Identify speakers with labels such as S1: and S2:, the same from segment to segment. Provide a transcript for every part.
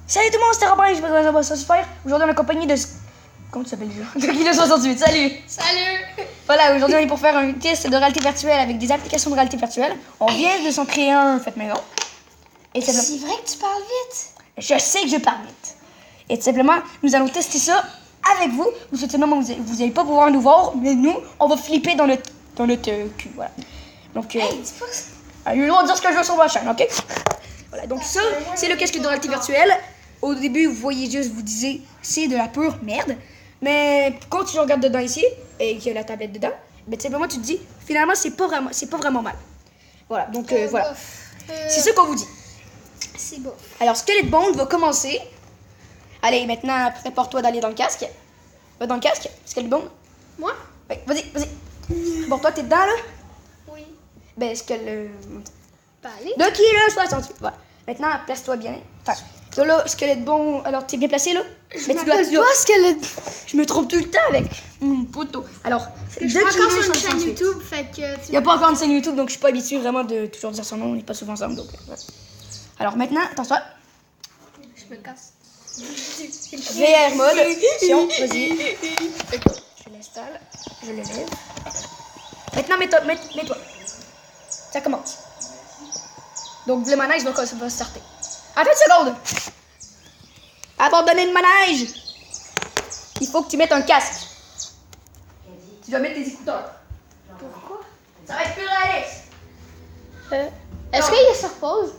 S1: Salut tout le monde, c'était Robin, je vais vous faire. Aujourd'hui on est accompagné de... Comment tu t'appelles déjà? De Kilo 68, salut!
S2: Salut!
S1: Voilà, aujourd'hui on est pour faire un test de réalité virtuelle avec des applications de réalité virtuelle. On vient de s'en créer un fait maison. Et
S2: C'est vrai que tu parles vite!
S1: Je sais que je parle vite. Et tout simplement, nous allons tester ça avec vous. Vous n'allez pas pouvoir nous voir, mais nous, on va flipper dans notre cul, voilà. Donc,
S2: Hey, dis pas ça!
S1: j'ai le droit de dire ce que je veux sur ma chaîne, ok? Voilà, donc ça, c'est le casque de réalité virtuelle. Au début, vous voyez juste, vous disiez, c'est de la pure merde. Mais quand tu regardes dedans ici, et qu'il y a la tablette dedans, ben, tout simplement, tu te dis, finalement, c'est pas vraiment mal. Voilà, donc voilà. C'est ce qu'on vous dit.
S2: C'est beau.
S1: Alors, Skelett Bond va commencer. Allez, maintenant, prépare-toi d'aller dans le casque. Va dans le casque, Skelett Bond.
S2: Moi?
S1: Ouais, vas-y. Bon, toi, t'es dedans, là?
S2: Oui.
S1: Ben, Skelett...
S2: Pas aller.
S1: De qui, là? 68. Voilà. Maintenant, place-toi bien. Enfin, là, Skelett Bond... Alors, t'es bien placé, là?
S2: Je m'appelle pas Skelett.
S1: Je me trompe tout le temps avec mon poteau. Alors,
S2: Je suis encore sur une chaîne YouTube, fait que...
S1: Il n'y a pas encore une chaîne YouTube, donc je suis pas habituée vraiment de toujours dire son nom. On n'est pas souvent ensemble, donc... Ouais. Alors, maintenant, attention.
S2: Je me casse.
S1: VR mode. Sion, vas-y. Je l'installe. Je le lève. Maintenant, mets-toi. Ça commence. Donc, le manège va starter. Attends une seconde. Avant de donner le manège, il faut que tu mettes un casque. Tu dois mettre tes écouteurs.
S2: Pourquoi?
S1: Ça va être plus réaliste.
S2: Est-ce qu'il y a sur pause?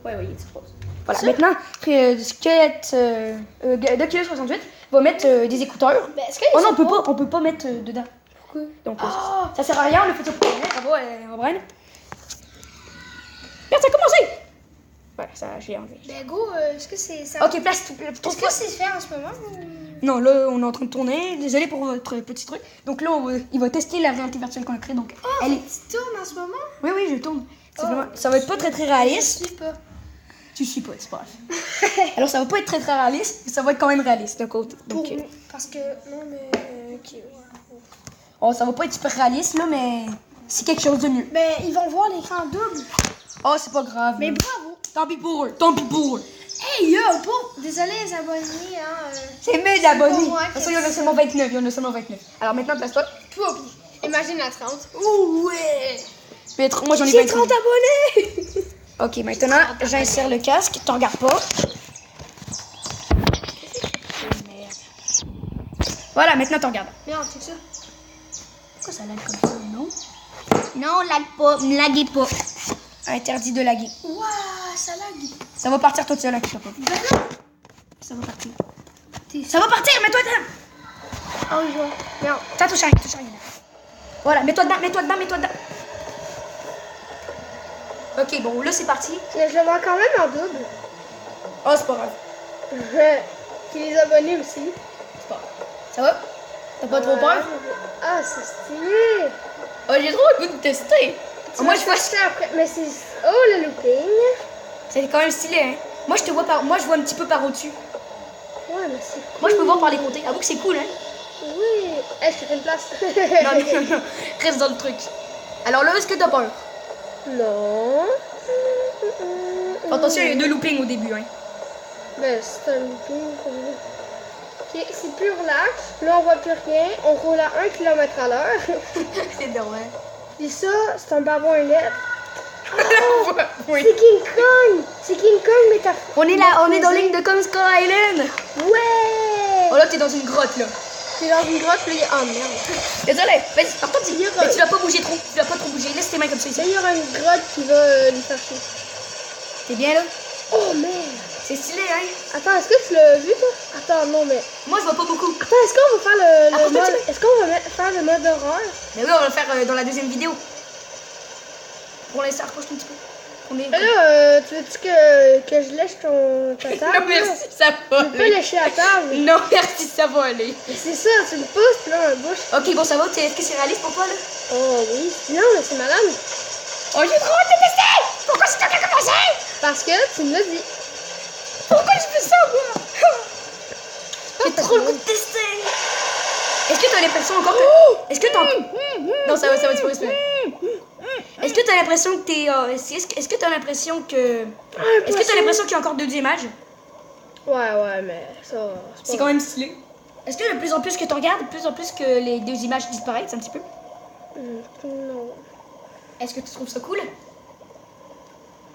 S1: Oui, il est sur pause. Voilà, maintenant, Skelett de Kilo 68 va mettre des écouteurs.
S2: Ben, est-ce qu'il y a
S1: Oh non,
S2: sur
S1: on peut pas mettre dedans.
S2: Pourquoi?
S1: Donc, ça sert à rien, on le fait au premier. Bravo, O'Brien. Regarde, ça a commencé. Voilà, ça, j'ai enlevé.
S2: Ben, go, est-ce que c'est ça?
S1: Ok, place.
S2: Est-ce que c'est fait en ce moment?
S1: Non, là, on est en train de tourner. Désolé pour votre petit truc. Donc là, il va tester la réalité virtuelle qu'on a créée. Donc, elle est...
S2: Tu tournes en ce moment?
S1: Oui, je tourne. Simplement, ça va être pas très réaliste.
S2: Je suis pas.
S1: Tu suis pas, c'est pas grave. Alors, ça va pas être très réaliste, mais ça va être quand même réaliste d'un côté. Donc,
S2: Parce que, non, mais... ok.
S1: oh, ça va pas être super réaliste, là, mais c'est quelque chose de mieux.
S2: Ben, ils vont voir l'écran double.
S1: Oh, c'est pas grave.
S2: Mais
S1: là.
S2: bravo.
S1: Tant pis pour eux.
S2: Hey, yo, désolé les abonnés, hein.
S1: C'est 1000 abonnés.
S2: pour moi,
S1: Parce qu'il y en a seulement 29. Alors maintenant, place-toi.
S2: Toi, imagine la 30.
S1: Ouh, ouais. Moi, j'en ai
S2: J'ai
S1: 29.
S2: 30 abonnés.
S1: Ok, maintenant, j'insère le casque. T'en regardes pas. Voilà, maintenant, t'en regardes.
S2: Merde, c'est ça.
S1: Pourquoi ça lag comme ça, non? Non, lag pas. Ne laguez pas. Interdit de laguer.
S2: Waouh, ça lag.
S1: Ça va partir tout seul, inquiète pas.
S2: Ben non.
S1: Ça va partir. Ça va partir, mets-toi dedans.
S2: Oh, je vois. Merde.
S1: Ça touche rien. Voilà, mets-toi dedans. Ok, bon, là, c'est parti.
S2: Mais je le vois quand même en double.
S1: Oh, c'est pas grave.
S2: Puis les abonnés aussi.
S1: C'est pas grave. Ça va? T'as pas trop peur?
S2: Ah, c'est stylé.
S1: Oh, j'ai trop le goût de tester. Moi, je vois...
S2: ça après. Mais c'est... Oh, le looping.
S1: C'est quand même stylé, hein. Moi, je vois un petit peu par au-dessus.
S2: Ouais, mais c'est cool.
S1: Moi, je peux voir par les côtés. Avoue que c'est cool, hein.
S2: Oui. Hey, je te fais une place.
S1: Non. Reste dans le truc. Alors là, est-ce que t'as peur?
S2: Non.
S1: Attention, il y a 2 loopings au début, hein.
S2: Ben, c'est un looping. Ok, c'est plus relax. Là, on voit plus rien. On roule à 1 km à l'heure.
S1: C'est drôle.
S2: Et ça, c'est un babon élève.
S1: Oui.
S2: C'est King Kong, mais t'as...
S1: On est dans l'île de Kong Skull Island.
S2: Ouais.
S1: Oh là, t'es dans une grotte, là.
S2: T'es dans une grotte, puis il y a... Oh, merde.
S1: Désolé. Vas-y, par contre,
S2: Il y aura-
S1: mais tu dois pas bouger trop. Laisse tes mains comme ça
S2: Là,
S1: ici.
S2: il y aura une grotte qui va les chercher.
S1: T'es bien, là?
S2: Oh, merde.
S1: C'est stylé, hein?
S2: Attends, est-ce que tu l'as vu, toi? Attends, non, mais...
S1: Moi, je vois pas beaucoup.
S2: Attends, est-ce qu'on va faire le
S1: Attends,
S2: mode...
S1: tu-
S2: Est-ce qu'on va faire le mode horreur?
S1: Mais oui, on va le faire dans la deuxième vidéo. Pour l'instant, rapproche un petit peu.
S2: Mais là, tu veux-tu que je lèche ta table?
S1: Non, merci, ça va
S2: Tu peux
S1: aller.
S2: lécher la table?
S1: Non, merci, ça va aller.
S2: Mais c'est ça, tu me pousses, puis là, ma bouche...
S1: Ok, bon, ça va. Est-ce que c'est réaliste pour toi, là?
S2: Oh, oui. Non, mais c'est malade.
S1: Oh, j'ai trop hâte de tester! Pourquoi c'est toi qui as commencé?
S2: Parce que tu me l'as dit.
S1: Pourquoi je fais ça, moi? J'ai trop le goût de tester. Est-ce que t'as l'impression encore que... Est-ce que t'as... Non, ça va, tu peux respirer. Est-ce que t'as l'impression que t'es... Est-ce que t'as l'impression que... Est-ce que t'as l'impression qu'il y a encore 2 images?
S2: Ouais, mais ça,
S1: C'est quand même stylé. Est-ce que de plus en plus que tu regardes, de plus en plus que les deux images disparaissent un petit peu?
S2: Non.
S1: Est-ce que tu trouves ça cool?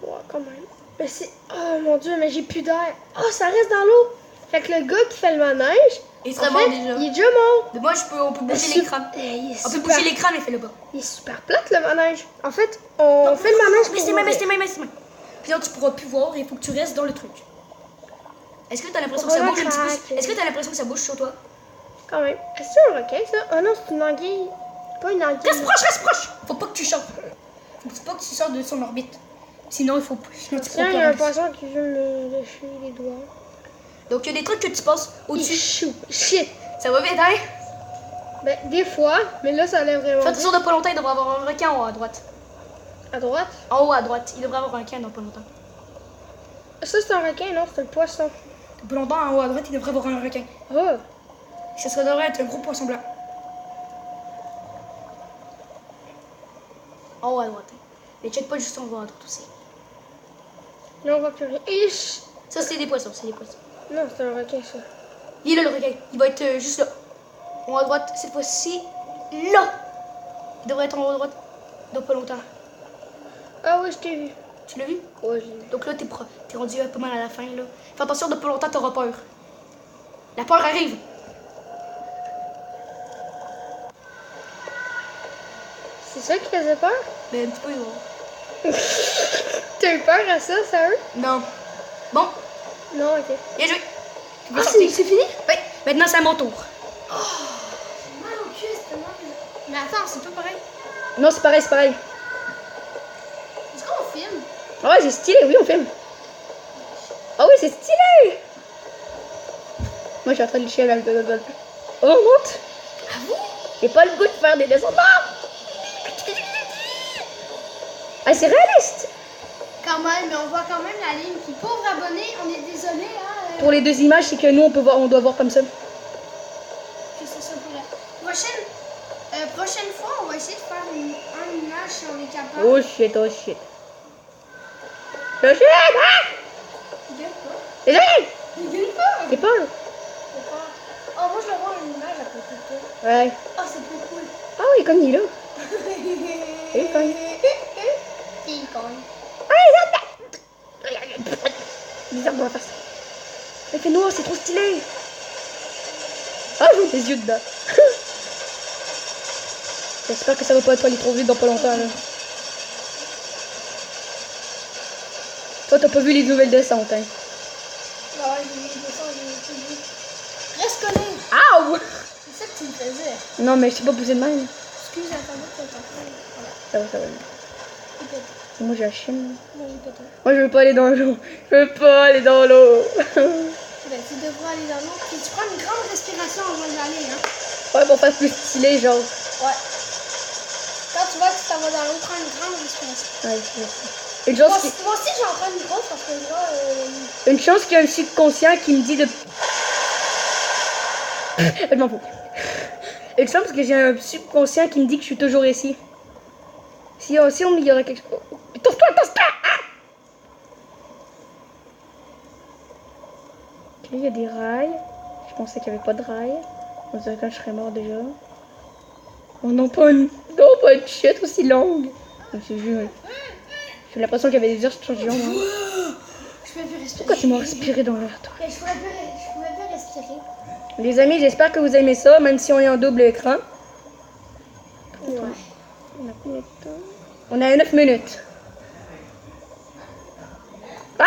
S2: Ouais, quand même. Mais c'est... Oh mon Dieu, mais j'ai plus d'air. Oh, ça reste dans l'eau. Fait que le gars qui fait le manège,
S1: Il serait
S2: en
S1: mort
S2: fait,
S1: déjà.
S2: il est déjà mort.
S1: De moi, on peut bouger l'écran.
S2: Il est
S1: On peut
S2: super...
S1: bouger l'écran, mais fais-le pas.
S2: Il est super plate, le manège. En fait, on fait le manège
S1: Mais c'est même. Puis là, tu pourras plus voir, il faut que tu restes dans le truc. Est-ce que t'as l'impression que ça bouge un petit peu? Est-ce que t'as l'impression que ça bouge sur toi?
S2: Quand même. Est-ce que c'est un requin, ça? Oh non, c'est une anguille. Pas une anguille.
S1: Reste proche! Faut pas que tu sortes. Faut pas que tu sortes de son orbite. Sinon, il faut... Sinon, tu
S2: Tiens, il y a un poisson qui veut me lécher les doigts.
S1: Donc, il y a des trucs que tu passes au-dessus.
S2: Shit.
S1: Ça va vite, hein?
S2: Ben, des fois, mais là, ça allait vraiment
S1: Fais attention, de pas longtemps, il devrait avoir un requin en haut à droite.
S2: À droite?
S1: En haut à droite, il devrait avoir un requin dans pas longtemps.
S2: Ça, c'est un requin, non? C'est un poisson.
S1: Dans pas longtemps, en haut à droite, il devrait avoir un requin.
S2: Oh!
S1: Ça devrait être un gros poisson blanc. En haut à droite. Mais check pas juste en haut à droite aussi.
S2: Non, on voit plus rien. Ish!
S1: Ça, c'est des poissons,
S2: Non, c'est un requin, ça.
S1: Il est là, le requin. Il va être juste là. En haut à droite, cette fois-ci, là. Il devrait être en haut à droite dans pas longtemps.
S2: Ah oui, je t'ai vu.
S1: Tu l'as vu?
S2: Ouais, j'ai vu.
S1: Donc là, t'es rendu pas mal à la fin, là. Fais attention, de pas longtemps, t'auras peur. La peur arrive.
S2: C'est ça qui faisait peur?
S1: Ben, un petit peu, là.
S2: T'as eu peur à ça, sérieux?
S1: Non. Bon,
S2: Non, ok.
S1: bien joué. Tu peux
S2: Ah,
S1: sortir.
S2: c'est fini?
S1: Oui, maintenant, c'est à mon tour.
S2: J'ai mal au cul, c'est tellement... Mais attends, c'est pas pareil.
S1: Non, c'est pareil.
S2: Est-ce qu'on filme?
S1: Ah ouais, c'est stylé, oui, on filme. Ah oui, c'est stylé. Moi, je suis en train de licher avec le... Oh, monte.
S2: Ah vous?
S1: J'ai pas le goût de faire des dessins. Ah, c'est réaliste.
S2: Quand même, mais on voit quand même la ligne. Puis pauvre abonné, on est désolé, hein.
S1: Pour les deux images, c'est que nous, on doit voir comme ça.
S2: Que c'est ça pour la prochaine fois, on va essayer de faire une image si on est capable.
S1: Oh shit. Ah!
S2: Il gueule pas.
S1: Désolé.
S2: Il gueule pas.
S1: J'ai peur.
S2: Oh, moi je le vois une image à côté de toi.
S1: Ouais.
S2: Oh, c'est trop cool.
S1: Ah oui, comme il est là. Il cogne.
S2: Il cogne.
S1: Bizarre dans la face. Il fait noir, c'est trop stylé. Ah, j'ai des yeux dedans. J'espère que ça va pas être aller trop vite dans pas longtemps. Là. Toi, t'as pas vu les nouvelles descentes, hein?
S2: Ouais, j'ai vu des sons, j'ai tout vu. Reste collé.
S1: Aouh!
S2: C'est ça que tu me faisais.
S1: Non, mais je sais pas pousser de même.
S2: Excuse, attendez, tu vas t'en faire.
S1: Ça va.
S2: Il pète.
S1: Moi, j'ai la chienne.
S2: Non, il pète.
S1: Moi, je veux pas aller dans l'eau.
S2: Ben, tu devras aller dans l'eau. Puis tu prends une grande respiration avant d'y aller, hein.
S1: Ouais, pour faire plus stylé, genre.
S2: Ouais. Quand tu vois que tu t'en vas dans l'eau, prends une grande respiration.
S1: Ouais, je sais.
S2: Moi aussi, j'en prends une grosse parce que là,
S1: Une chance qu'il y a un subconscient qui me dit de... Je m'en fous. Une chance que j'ai un subconscient qui me dit que je suis toujours ici. Si on il y aurait quelque chose... Tosse-toi. Ah! Ok, il y a des rails. Je pensais qu'il n'y avait pas de rails. On dirait quand je serais mort déjà. Oh non, pas une chute aussi longue. J'ai l'impression qu'il y avait des heures sur le géant.
S2: je peux plus respirer.
S1: Pourquoi tu m'as respiré dans l'air, toi?
S2: Je pouvais plus respirer.
S1: Les amis, j'espère que vous aimez ça, même si on est en double écran.
S2: Ouais.
S1: On a combien de temps? On a 9 minutes. Ah!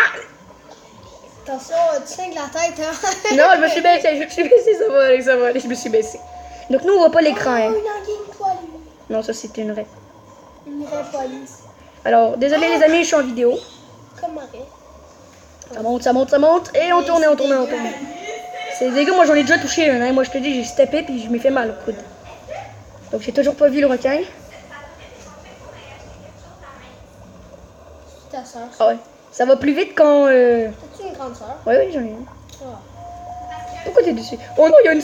S2: Attention, tu saignes la tête, hein.
S1: Non, je me suis baissée, ça va aller, je me suis baissée. Donc nous, on voit pas l'écran, hein.
S2: Oh, une anguille poilue.
S1: Non, ça c'était une raie.
S2: Une raie poilue.
S1: Alors, désolé les amis, je suis en vidéo.
S2: Comme Marie.
S1: Ça monte, et on tourne. C'est dégueu, moi j'en ai déjà touché un, hein. Moi je te dis, j'ai steppé, puis je m'ai fait mal au coude. Donc j'ai toujours pas vu le requin.
S2: Ta soeur.
S1: Ah ouais. Ça va plus vite quand...
S2: As-tu une grande soeur?
S1: Oui, j'en ai une.
S2: Ah.
S1: Pourquoi t'es dessus? Oh non, il y a une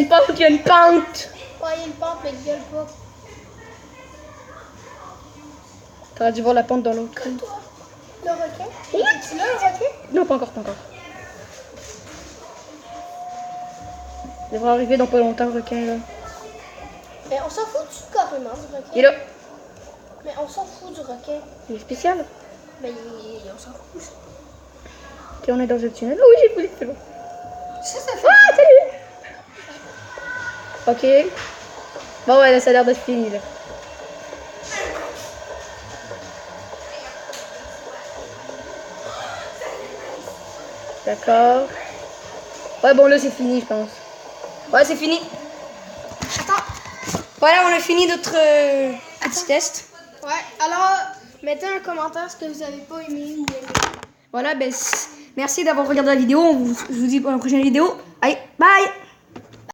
S1: pente, il y a une pente.
S2: Ouais, il y a une pente, mais il gueule pas.
S1: T'aurais dû voir la pente dans l'autre.
S2: Toi, le requin? Es-tu là, le requin?
S1: Non, pas encore. Il devrait arriver dans pas longtemps, le requin, là.
S2: Mais on s'en fout carrément du requin.
S1: Il est là.
S2: Mais on s'en fout du requin.
S1: Il est spécial.
S2: Mais on s'en fout.
S1: Ok, on est dans le tunnel. Oh oui, j'ai voulu que c'est bon.
S2: Ça fait.
S1: Ah, salut! Ok. Bon, ouais, là, ça a l'air d'être fini, là. D'accord. Ouais, bon, là, c'est fini, je pense. Ouais, c'est fini.
S2: Attends.
S1: Voilà, on a fini notre petit test.
S2: Ouais, alors, mettez un commentaire ce que vous avez pas aimé ou aimé.
S1: Voilà, ben, merci d'avoir regardé la vidéo. Je vous dis pour la prochaine vidéo. Allez, bye!